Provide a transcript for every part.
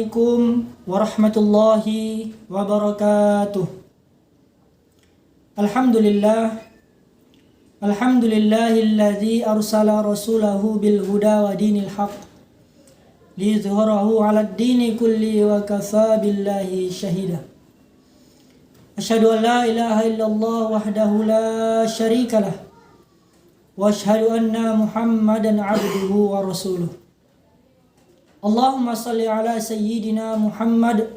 Assalamualaikum warahmatullahi wabarakatuh. Alhamdulillahilladzi arsala rasulahu bil huda wa dinil haq liyudhhirahu 'alad dini kulli wa kafa billahi syahida. Asyhadu an la ilaha illallah wahdahu la syarikalah wa asyhadu anna Muhammadan 'abduhu wa rasuluh. Allahumma salli ala sayyidina Muhammad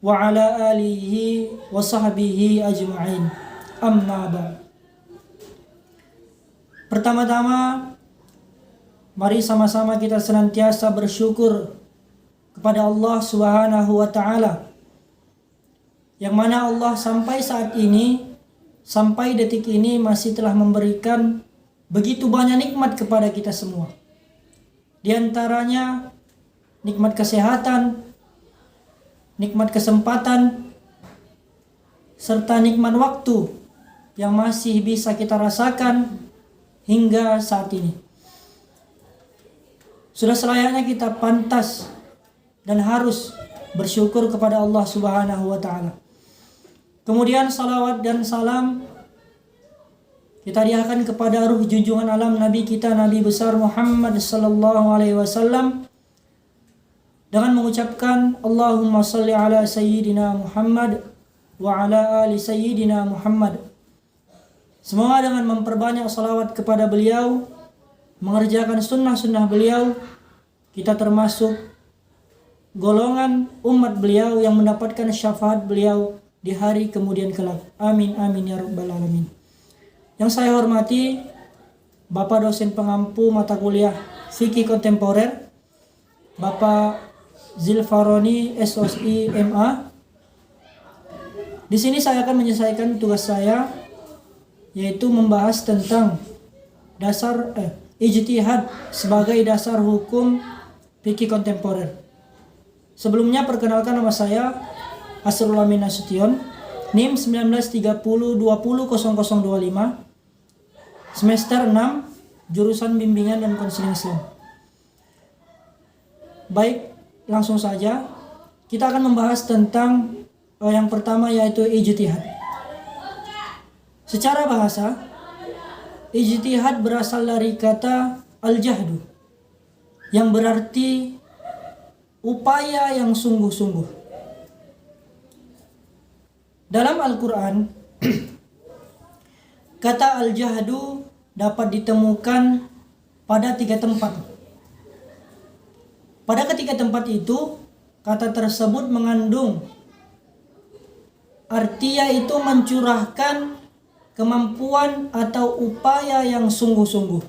wa ala alihi wa sahbihi ajma'in. Amma ba'd. Pertama-tama, mari sama-sama kita senantiasa bersyukur kepada Allah Subhanahu wa taala, yang mana Allah sampai saat ini, sampai detik ini masih telah memberikan begitu banyak nikmat kepada kita semua. Di antaranya nikmat kesehatan, nikmat kesempatan, serta nikmat waktu yang masih bisa kita rasakan hingga saat ini. Sudah selayaknya kita pantas dan harus bersyukur kepada Allah Subhanahu wa taala. Kemudian salawat dan salam kita hadiahkan kepada ruh junjungan alam Nabi kita, Nabi besar Muhammad sallallahu alaihi wasallam, dengan mengucapkan Allahumma salli ala sayyidina Muhammad wa ala ali sayyidina Muhammad. Semoga dengan memperbanyak salawat kepada beliau, mengerjakan sunnah-sunnah beliau, kita termasuk golongan umat beliau yang mendapatkan syafaat beliau di hari kemudian kelak. Amin amin ya rabbal alamin. Yang saya hormati Bapak dosen pengampu mata kuliah Fikih Kontemporer, Bapak Zilfaroni SOSI MA. Di sini saya akan menyelesaikan tugas saya, yaitu membahas tentang dasar ijtihad sebagai dasar hukum fikih kontemporer. Sebelumnya perkenalkan, nama saya Asrul Amin Nasution, NIM 1930200025, semester 6, jurusan bimbingan dan konseling Islam. Baik, langsung saja kita akan membahas tentang yang pertama, yaitu ijtihad. Secara bahasa, ijtihad berasal dari kata al-jahdu, yang berarti upaya yang sungguh-sungguh. Dalam Al-Quran, kata al-jahdu dapat ditemukan pada 3 tempat. Pada ketiga tempat itu, kata tersebut mengandung arti, yaitu mencurahkan kemampuan atau upaya yang sungguh-sungguh.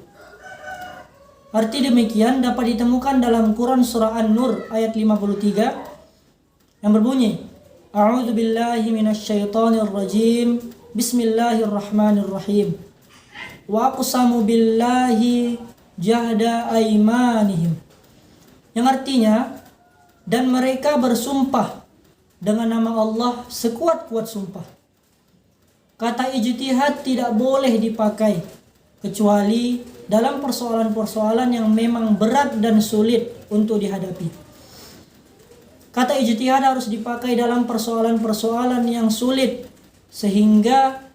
Arti demikian dapat ditemukan dalam Quran surah An-Nur ayat 53 yang berbunyi, A'udzu billahi minasyaitonir rajim. Bismillahirrahmanirrahim. Wa aqsamu billahi jahda aimanihim. Yang artinya, dan mereka bersumpah dengan nama Allah sekuat-kuat sumpah. Kata ijtihad tidak boleh dipakai kecuali dalam persoalan-persoalan yang memang berat dan sulit untuk dihadapi. Kata ijtihad harus dipakai dalam persoalan-persoalan yang sulit, sehingga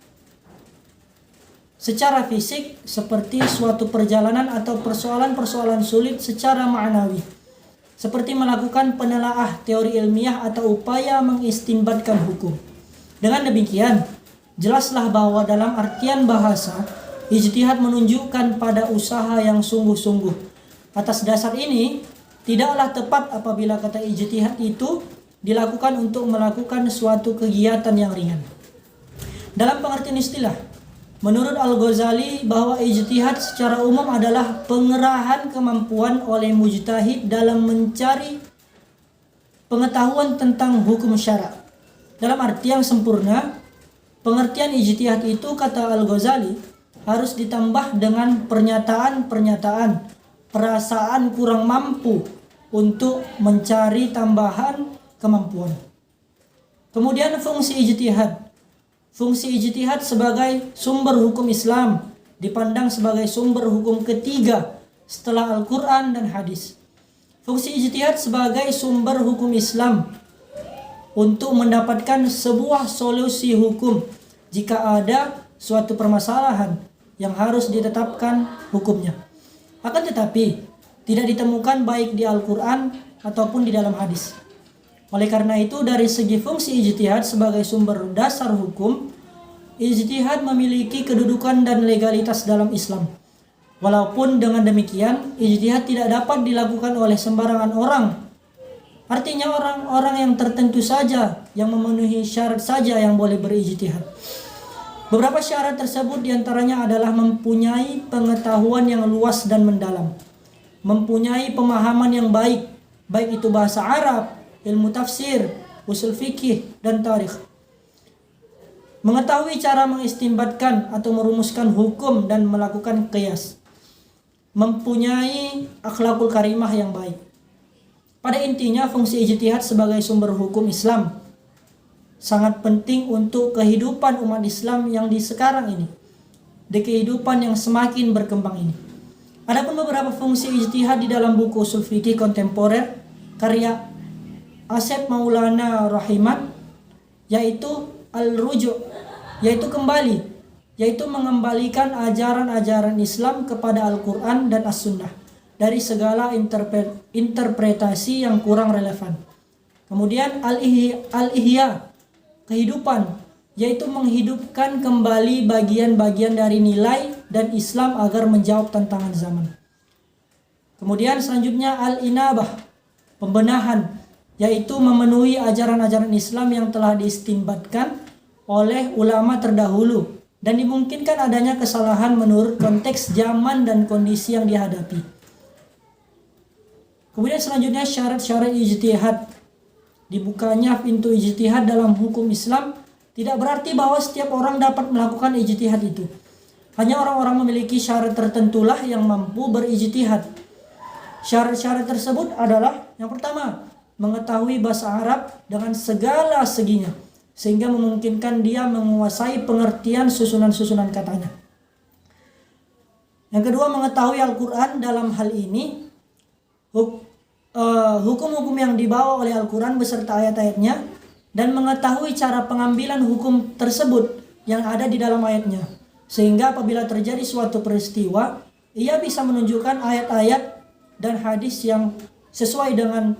secara fisik seperti suatu perjalanan atau persoalan-persoalan sulit secara ma'nawi, seperti melakukan penelaah teori ilmiah atau upaya mengistinbatkan hukum. Dengan demikian, jelaslah bahwa dalam artian bahasa, ijtihad menunjukkan pada usaha yang sungguh-sungguh. Atas dasar ini, tidaklah tepat apabila kata ijtihad itu dilakukan untuk melakukan suatu kegiatan yang ringan. Dalam pengertian istilah, menurut Al-Ghazali bahwa ijtihad secara umum adalah pengerahan kemampuan oleh mujtahid dalam mencari pengetahuan tentang hukum syara. Dalam arti yang sempurna, pengertian ijtihad itu, kata Al-Ghazali, harus ditambah dengan pernyataan-pernyataan perasaan kurang mampu untuk mencari tambahan kemampuan. Kemudian fungsi ijtihad. Fungsi ijtihad sebagai sumber hukum Islam dipandang sebagai sumber hukum ketiga setelah Al-Quran dan hadis. Fungsi ijtihad sebagai sumber hukum Islam untuk mendapatkan sebuah solusi hukum jika ada suatu permasalahan yang harus ditetapkan hukumnya. Akan tetapi tidak ditemukan baik di Al-Quran ataupun di dalam hadis. Oleh karena itu, dari segi fungsi ijtihad sebagai sumber dasar hukum, ijtihad memiliki kedudukan dan legalitas dalam Islam. Walaupun dengan demikian, ijtihad tidak dapat dilakukan oleh sembarangan orang. Artinya orang-orang yang tertentu saja, yang memenuhi syarat saja yang boleh berijtihad. Beberapa syarat tersebut diantaranya adalah mempunyai pengetahuan yang luas dan mendalam, mempunyai pemahaman yang baik, baik itu bahasa Arab, ilmu tafsir, usul fikih, dan tarikh. Mengetahui cara mengistinbatkan atau merumuskan hukum dan melakukan qiyas. Mempunyai akhlakul karimah yang baik. Pada intinya, fungsi ijtihad sebagai sumber hukum Islam sangat penting untuk kehidupan umat Islam yang di sekarang ini, di kehidupan yang semakin berkembang ini. Adapun beberapa fungsi ijtihad di dalam buku usul fikih kontemporer karya Asep Maulana Rahimat, yaitu Al-Ruju', yaitu kembali, yaitu mengembalikan ajaran-ajaran Islam kepada Al-Quran dan As-Sunnah dari segala interpretasi yang kurang relevan. Kemudian Al-Ihya, kehidupan, yaitu menghidupkan kembali bagian-bagian dari nilai dan Islam agar menjawab tantangan zaman. Kemudian selanjutnya Al-Inabah, pembenahan, yaitu memenuhi ajaran-ajaran Islam yang telah diistinbatkan oleh ulama terdahulu dan dimungkinkan adanya kesalahan menurut konteks zaman dan kondisi yang dihadapi. Kemudian selanjutnya syarat-syarat ijtihad. Dibukanya pintu ijtihad dalam hukum Islam tidak berarti bahwa setiap orang dapat melakukan ijtihad itu. Hanya orang-orang memiliki syarat tertentulah yang mampu berijtihad. Syarat-syarat tersebut adalah yang pertama, mengetahui bahasa Arab dengan segala seginya, sehingga memungkinkan dia menguasai pengertian susunan-susunan katanya. Yang kedua, mengetahui Al-Quran. Dalam hal ini hukum-hukum yang dibawa oleh Al-Quran beserta ayat-ayatnya, dan mengetahui cara pengambilan hukum tersebut yang ada di dalam ayatnya, sehingga apabila terjadi suatu peristiwa, ia bisa menunjukkan ayat-ayat dan hadis yang sesuai dengan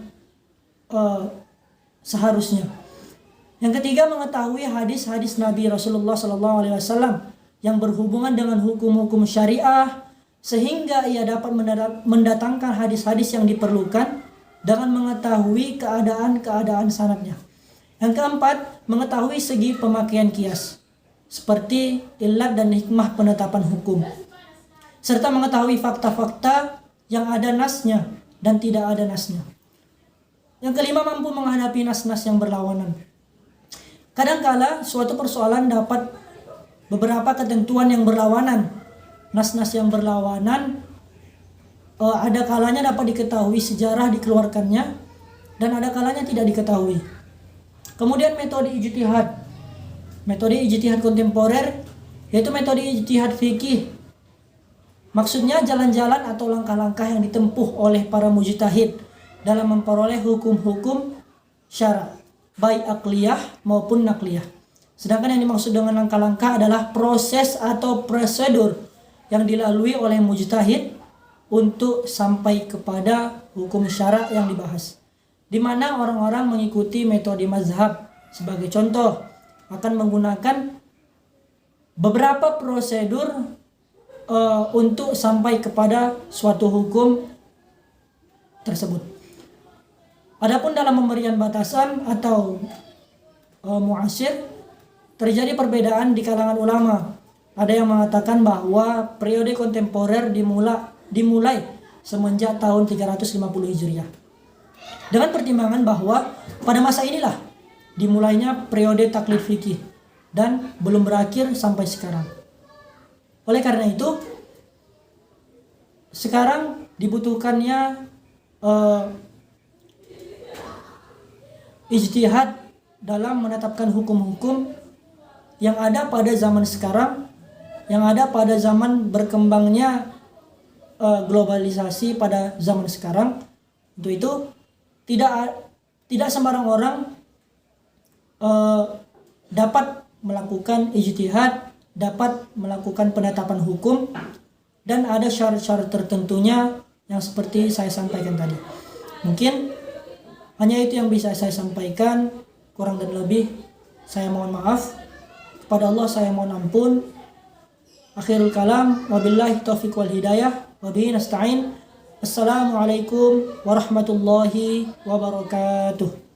seharusnya. Yang ketiga, mengetahui hadis-hadis Nabi Rasulullah SAW yang berhubungan dengan hukum-hukum syariah, sehingga ia dapat mendatangkan hadis-hadis yang diperlukan dengan mengetahui keadaan-keadaan sanadnya. Yang keempat, mengetahui segi pemakaian qiyas, seperti illat dan hikmah penetapan hukum, serta mengetahui fakta-fakta yang ada nasnya dan tidak ada nasnya. Yang kelima, mampu menghadapi nas-nas yang berlawanan. Kadangkala suatu persoalan dapat beberapa ketentuan yang berlawanan. Nas-nas yang berlawanan ada kalanya dapat diketahui sejarah dikeluarkannya, dan ada kalanya tidak diketahui. Kemudian metode ijtihad. Metode ijtihad kontemporer yaitu metode ijtihad fikih. Maksudnya jalan-jalan atau langkah-langkah yang ditempuh oleh para mujtahid dalam memperoleh hukum-hukum syara, baik akliyah maupun nakliyah. Sedangkan yang dimaksud dengan langkah-langkah adalah proses atau prosedur yang dilalui oleh mujtahid untuk sampai kepada hukum syara yang dibahas, di mana orang-orang mengikuti metode mazhab. Sebagai contoh, akan menggunakan beberapa prosedur untuk sampai kepada suatu hukum tersebut. Adapun dalam pemberian batasan atau mu'asyir, terjadi perbedaan di kalangan ulama. Ada yang mengatakan bahwa periode kontemporer dimulai semenjak tahun 350 Hijriah. Dengan pertimbangan bahwa pada masa inilah dimulainya periode taklid fikih dan belum berakhir sampai sekarang. Oleh karena itu, sekarang dibutuhkannya ijtihad dalam menetapkan hukum-hukum yang ada pada zaman sekarang, yang ada pada zaman berkembangnya globalisasi pada zaman sekarang, Untuk itu tidak sembarang orang dapat melakukan ijtihad, dapat melakukan penetapan hukum, dan ada syarat-syarat tertentunya yang seperti saya sampaikan tadi. Mungkin hanya itu yang bisa saya sampaikan, kurang dan lebih saya mohon maaf. Kepada Allah saya mohon ampun. Akhirul kalam, wabillahi taufiq wal hidayah, wabihi nasta'in. Assalamualaikum warahmatullahi wabarakatuh.